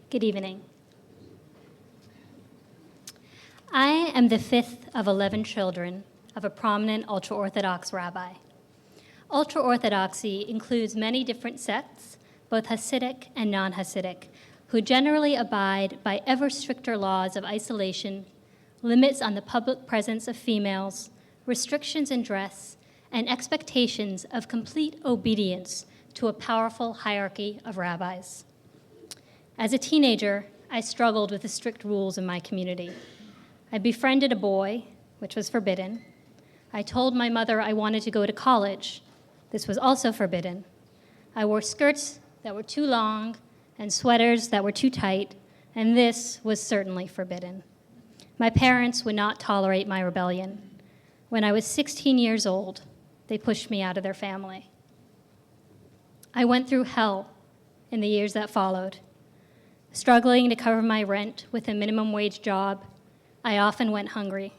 Good evening. I am the fifth of 11 children of a prominent ultra-Orthodox rabbi. Ultra-Orthodoxy includes many different sects, both Hasidic and non-Hasidic, who generally abide by ever stricter laws of isolation, limits on the public presence of females, restrictions in dress, and expectations of complete obedience to a powerful hierarchy of rabbis. As a teenager, I struggled with the strict rules in my community. I befriended a boy, which was forbidden. I told my mother I wanted to go to college. This was also forbidden. I wore skirts that were too long and sweaters that were too tight, and this was certainly forbidden. My parents would not tolerate my rebellion. When I was 16 years old, they pushed me out of their family. I went through hell in the years that followed. Struggling to cover my rent with a minimum wage job, I often went hungry.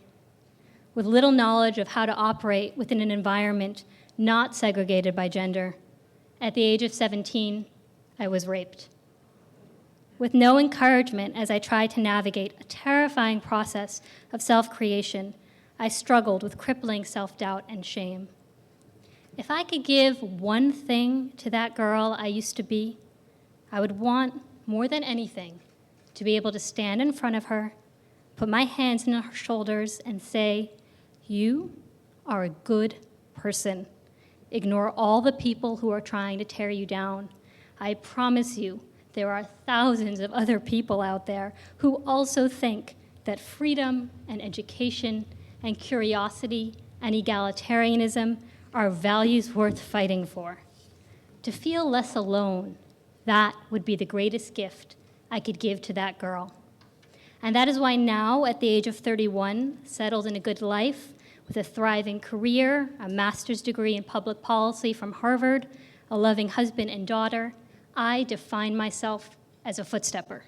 With little knowledge of how to operate within an environment not segregated by gender, at the age of 17, I was raped. With no encouragement as I tried to navigate a terrifying process of self-creation, I struggled with crippling self-doubt and shame. If I could give one thing to that girl I used to be, I would want, more than anything, to be able to stand in front of her, put my hands on her shoulders and say, "You are a good person. Ignore all the people who are trying to tear you down. I promise you, there are thousands of other people out there who also think that freedom and education and curiosity and egalitarianism are values worth fighting for. To feel less alone, that would be the greatest gift I could give to that girl." And that is why now, at the age of 31, settled in a good life, with a thriving career, a master's degree in public policy from Harvard, a loving husband and daughter, I define myself as a footstepper.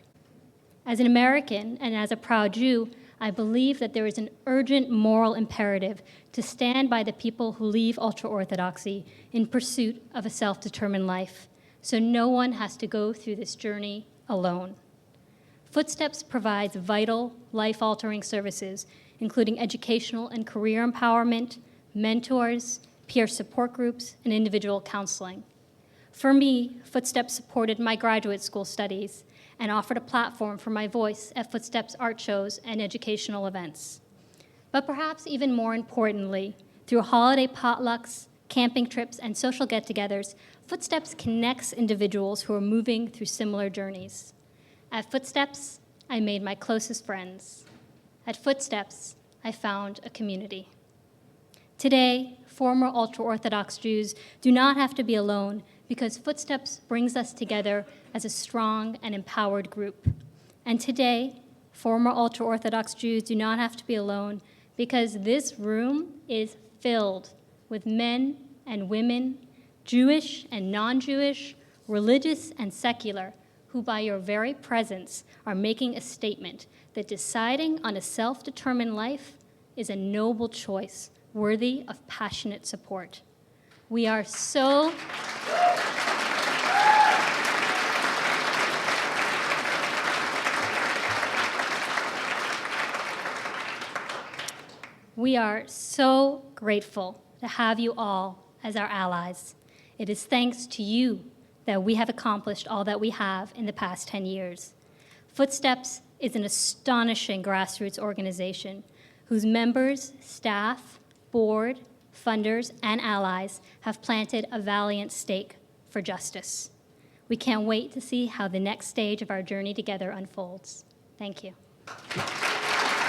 As an American and as a proud Jew, I believe that there is an urgent moral imperative to stand by the people who leave ultra-Orthodoxy in pursuit of a self-determined life, so no one has to go through this journey alone. Footsteps provides vital, life-altering services, including educational and career empowerment, mentors, peer support groups, and individual counseling. For me, Footsteps supported my graduate school studies and offered a platform for my voice at Footsteps art shows and educational events. But perhaps even more importantly, through holiday potlucks, camping trips, and social get-togethers, Footsteps connects individuals who are moving through similar journeys. At Footsteps, I made my closest friends. At Footsteps, I found a community. Today, former ultra-Orthodox Jews do not have to be alone because Footsteps brings us together as a strong and empowered group. And today, former ultra-Orthodox Jews do not have to be alone because this room is filled with men and women, Jewish and non-Jewish, religious and secular, who by your very presence are making a statement that deciding on a self-determined life is a noble choice worthy of passionate support. We are so grateful to have you all as our allies. It is thanks to you that we have accomplished all that we have in the past 10 years. Footsteps is an astonishing grassroots organization whose members, staff, board, funders, and allies have planted a valiant stake for justice. We can't wait to see how the next stage of our journey together unfolds. Thank you.